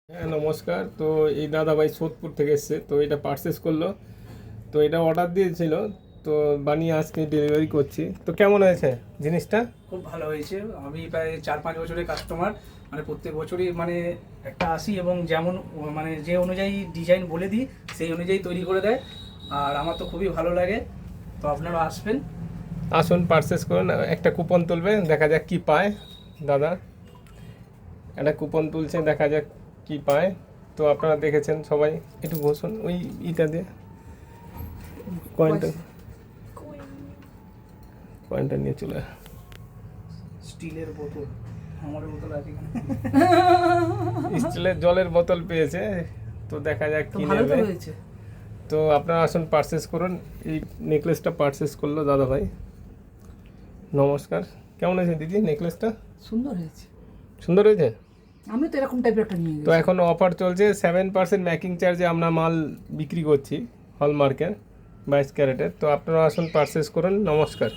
হ্যাঁ নমস্কার। তো এই দাদাভাই সোদপুর থেকে এসছে, তো এটা পারচেস করলো। তো এটা অর্ডার দিয়েছিল, তো বানিয়ে আজকে ডেলিভারি করছি। তো কেমন হয়েছে জিনিসটা? খুব ভালো হয়েছে। আমি প্রায় 4-5 বছরের কাস্টমার, মানে প্রত্যেক বছরই মানে একটা আসি এবং যেমন মানে যে অনুযায়ী ডিজাইন বলে দিই সেই অনুযায়ী তৈরি করে দেয়, আর আমার তো খুবই ভালো লাগে। তো আপনারা আসবেন। আসুন পারচেস করুন, একটা কুপন তুলবে, দেখা যাক কি পায়। দাদা একটা কুপন তুলছে, দেখা যাক কি পায়। তো আপনারা দেখেছেন সবাই, একটু ঘষুন ওই ইটা দিয়ে, কয়েনটা কয়েনটা নিয়ে চলে। স্টিলের বোতল, আমার বোতল আছে এখানে। স্টিলের জলের বোতল পেয়েছে, তো দেখা যাক তো কি ভালো তো নেবে। হয়েছে। তো আপনারা আসুন পারচেস করুন। এই নেকলেসটা পারচেস করলো দাদা ভাই। নমস্কার। কেমন আছে দিদি নেকলেসটা? সুন্দর হয়েছে। সুন্দর হয়েছে। আমি তো এরকম টাইপের একটা নিয়ে তো গেছি। এখন অফার চলছে, 7% মেকিং চার্জে আমরা মাল বিক্রি করছি, হলমার্কের 22 ক্যারেটের। তো আপনারা আসুন পারচেস করুন। নমস্কার।